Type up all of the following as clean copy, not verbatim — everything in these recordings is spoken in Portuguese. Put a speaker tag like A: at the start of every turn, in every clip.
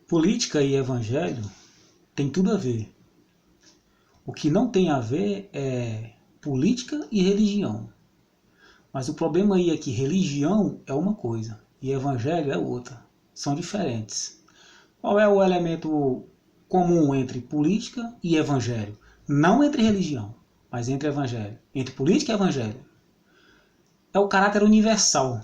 A: Política e evangelho tem tudo a ver. O que não tem a ver é política e religião. Mas o problema aí é que religião é uma coisa e evangelho é outra. São diferentes. Qual é o elemento comum entre política e evangelho? Não entre religião, mas entre evangelho. Entre política e evangelho. É o caráter universal.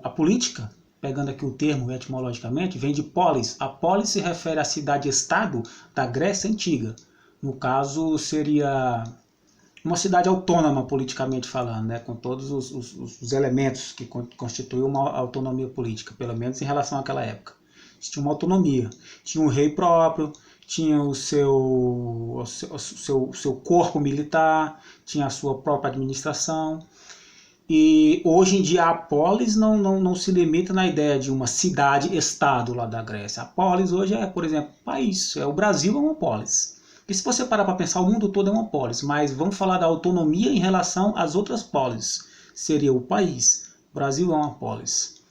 A: A política, pegando aqui o termo etimologicamente, vem de polis. A polis se refere à cidade-estado da Grécia Antiga. No caso, seria uma cidade autônoma, politicamente falando, né, com todos os elementos que constituem uma autonomia política, pelo menos em relação àquela época. Tinha uma autonomia, tinha um rei próprio, tinha o seu corpo militar, tinha a sua própria administração. E hoje em dia a polis não se limita na ideia de uma cidade-estado lá da Grécia. A polis hoje é, por exemplo, país. O Brasil é uma polis. E se você parar para pensar, o mundo todo é uma polis. Mas vamos falar da autonomia em relação às outras polis. Seria o país. O Brasil é uma polis.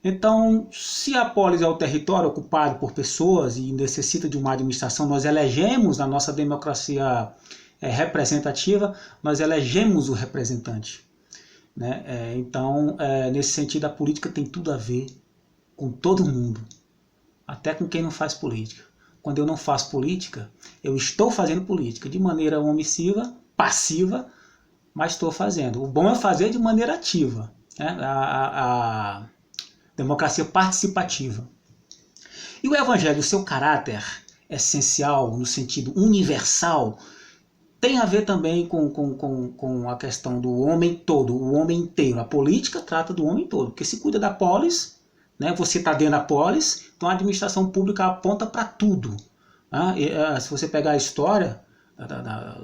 A: Então, se a polis é o território ocupado por pessoas e necessita de uma administração, nós elegemos na nossa democracia representativa, nós elegemos o representante. Né? Então, nesse sentido, a política tem tudo a ver com todo mundo, até com quem não faz política. Quando eu não faço política, eu estou fazendo política de maneira omissiva, passiva, mas estou fazendo. O bom é fazer de maneira ativa, né? A democracia participativa. E o evangelho, o seu caráter essencial, no sentido universal, tem a ver também com a questão do homem todo, o homem inteiro. A política trata do homem todo, porque se cuida da polis, né? Você está dentro da polis, então a administração pública aponta para tudo. Né? Se você pegar a história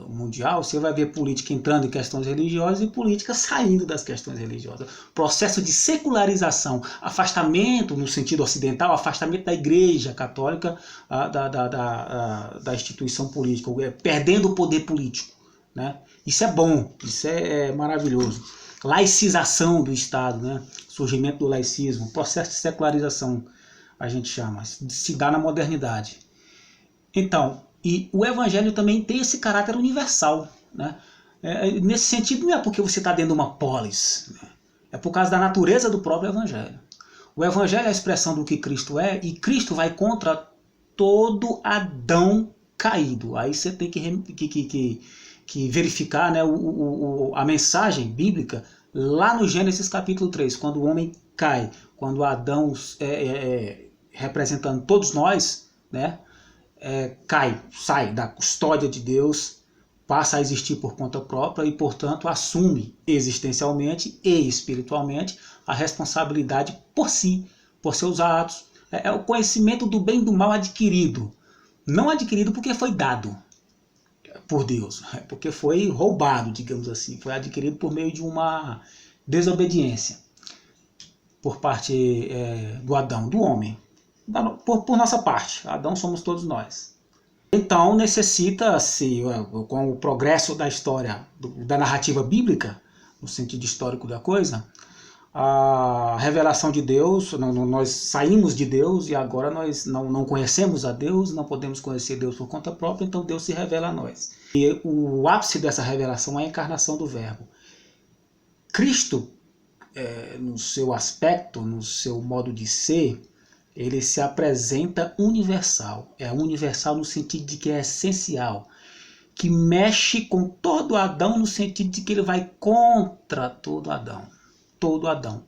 A: mundial, você vai ver política entrando em questões religiosas e política saindo das questões religiosas. Processo de secularização, afastamento no sentido ocidental, afastamento da igreja católica da instituição política, perdendo o poder político. Né? Isso é bom, isso é maravilhoso. Laicização do Estado, né? Surgimento do laicismo, processo de secularização, a gente chama, se dá na modernidade. Então, e o evangelho também tem esse caráter universal. Né? Nesse sentido, não é porque você está dentro de uma polis, né? É por causa da natureza do próprio evangelho. O evangelho é a expressão do que Cristo é, e Cristo vai contra todo Adão caído. Aí você tem que verificar, né, a mensagem bíblica lá no Gênesis capítulo 3, quando o homem cai, quando Adão, representando todos nós, né, cai, sai da custódia de Deus, passa a existir por conta própria e, portanto, assume existencialmente e espiritualmente a responsabilidade por si, por seus atos. É o conhecimento do bem e do mal adquirido. Não adquirido porque foi dado por Deus, porque foi roubado, digamos assim. Foi adquirido por meio de uma desobediência por parte do Adão, do homem. Por nossa parte, Adão somos todos nós. Então necessita-se, com o progresso da história, da narrativa bíblica, no sentido histórico da coisa, a revelação de Deus. Nós saímos de Deus e agora nós não conhecemos a Deus, não podemos conhecer Deus por conta própria, então Deus se revela a nós. E o ápice dessa revelação é a encarnação do Verbo. Cristo, no seu aspecto, no seu modo de ser, ele se apresenta universal. É universal no sentido de que é essencial, que mexe com todo Adão no sentido de que ele vai contra todo Adão. Todo Adão.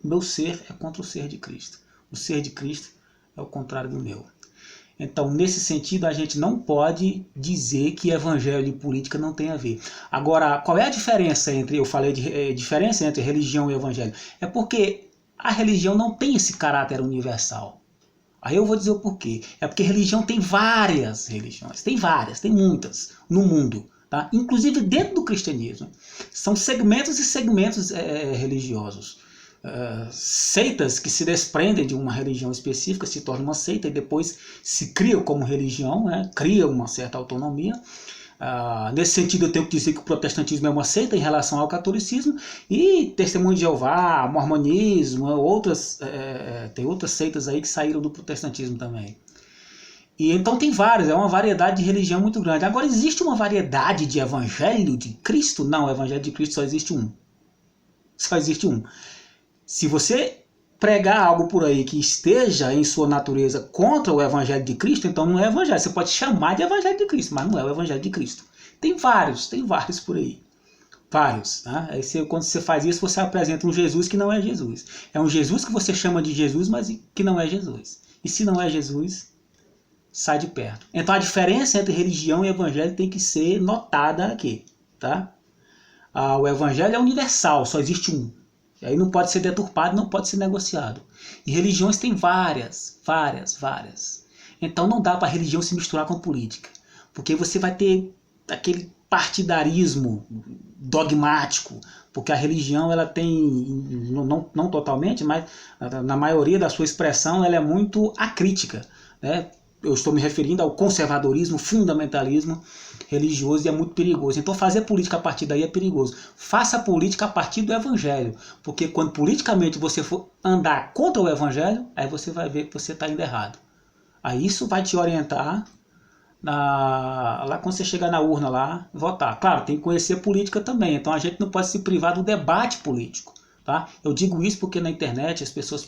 A: Meu ser é contra o ser de Cristo. O ser de Cristo é o contrário do meu. Então, nesse sentido, a gente não pode dizer que evangelho e política não tem a ver. Agora, qual é a diferença entre, eu falei de diferença entre religião e evangelho? É porque a religião não tem esse caráter universal. Aí eu vou dizer o porquê. É porque religião tem várias religiões. Tem várias, tem muitas no mundo. Tá? Inclusive dentro do cristianismo. São segmentos e segmentos religiosos. Seitas que se desprendem de uma religião específica, se tornam uma seita e depois se criam como religião, né? Cria uma certa autonomia. Nesse sentido, eu tenho que dizer que o protestantismo é uma seita em relação ao catolicismo, e Testemunho de Jeová, mormonismo, tem outras seitas aí que saíram do protestantismo também. E então tem várias, é uma variedade de religião muito grande. Agora, existe uma variedade de evangelho de Cristo? Não, o evangelho de Cristo só existe um. Só existe um. Se você pregar algo por aí que esteja em sua natureza contra o evangelho de Cristo, então não é evangelho. Você pode chamar de evangelho de Cristo, mas não é o evangelho de Cristo. Tem vários por aí. Vários. Tá? Aí quando você faz isso, você apresenta um Jesus que não é Jesus. É um Jesus que você chama de Jesus, mas que não é Jesus. E se não é Jesus, sai de perto. Então a diferença entre religião e evangelho tem que ser notada aqui. Tá? O evangelho é universal, só existe um. E aí não pode ser deturpado, não pode ser negociado. E religiões tem várias. Então não dá para a religião se misturar com política. Porque você vai ter aquele partidarismo dogmático. Porque a religião ela tem, não totalmente, mas na maioria da sua expressão ela é muito acrítica. Né? Eu estou me referindo ao conservadorismo, fundamentalismo religioso, e é muito perigoso. Então fazer política a partir daí é perigoso. Faça política a partir do evangelho, porque quando politicamente você for andar contra o evangelho, aí você vai ver que você está indo errado. Aí isso vai te orientar lá quando você chegar na urna lá, votar. Claro, tem que conhecer política também, então a gente não pode se privar do debate político. Tá? Eu digo isso porque na internet as pessoas,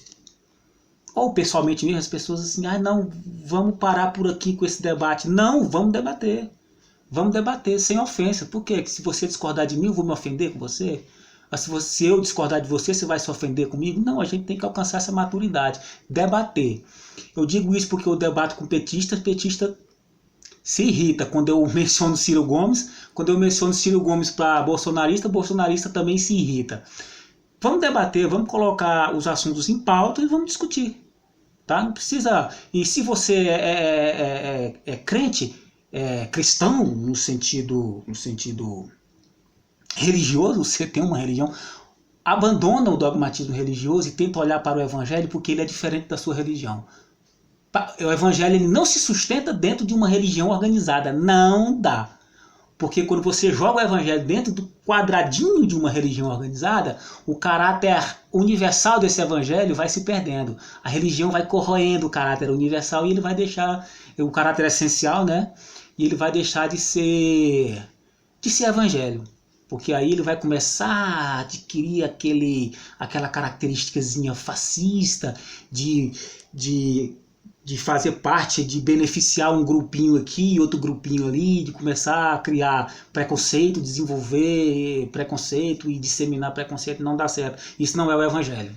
A: ou pessoalmente mesmo, as pessoas assim, não, vamos parar por aqui com esse debate. Não, vamos debater. Vamos debater sem ofensa. Por quê? Se você discordar de mim, eu vou me ofender com você? Se eu discordar de você, você vai se ofender comigo? Não, a gente tem que alcançar essa maturidade. Debater. Eu digo isso porque eu debato com petista se irrita quando eu menciono Ciro Gomes. Quando eu menciono Ciro Gomes para bolsonarista também se irrita. Vamos debater, vamos colocar os assuntos em pauta e vamos discutir. Tá? Não precisa... E se você é crente, cristão no sentido religioso, você tem uma religião, abandona o dogmatismo religioso e tenta olhar para o evangelho, porque ele é diferente da sua religião. O evangelho ele não se sustenta dentro de uma religião organizada, não dá. Porque quando você joga o evangelho dentro do quadradinho de uma religião organizada, o caráter universal desse evangelho vai se perdendo. A religião vai corroendo o caráter universal e ele vai deixar o caráter essencial, né? E ele vai deixar de ser evangelho. Porque aí ele vai começar a adquirir aquela característicazinha fascista de fazer parte, de beneficiar um grupinho aqui e outro grupinho ali, de começar a criar preconceito, desenvolver preconceito e disseminar preconceito. Não dá certo. Isso não é o evangelho.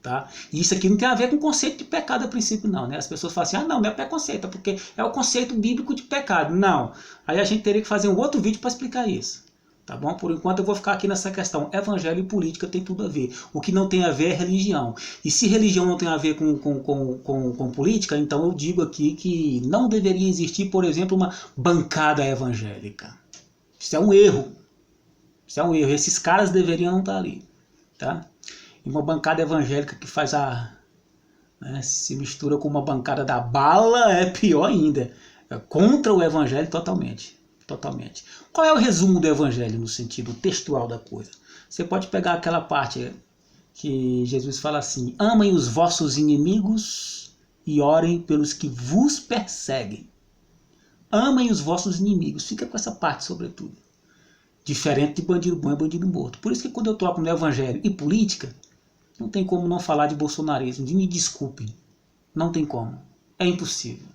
A: Tá? E isso aqui não tem a ver com o conceito de pecado a princípio, não. Né? As pessoas falam assim, não é preconceito, é porque é o conceito bíblico de pecado. Não. Aí a gente teria que fazer um outro vídeo para explicar isso. Tá bom? Por enquanto eu vou ficar aqui nessa questão. Evangelho e política tem tudo a ver. O que não tem a ver é religião. E se religião não tem a ver com política, então eu digo aqui que não deveria existir, por exemplo, uma bancada evangélica. Isso é um erro. Isso é um erro. Esses caras deveriam não estar ali. Tá? E uma bancada evangélica que faz se mistura com uma bancada da bala é pior ainda. É contra o evangelho totalmente. Totalmente. Qual é o resumo do evangelho no sentido textual da coisa? Você pode pegar aquela parte que Jesus fala assim: amem os vossos inimigos e orem pelos que vos perseguem. Amem os vossos inimigos. Fica com essa parte, sobretudo. Diferente de bandido bom e bandido morto. Por isso que quando eu toco no evangelho e política, não tem como não falar de bolsonarismo. Me desculpem. Não tem como. É impossível.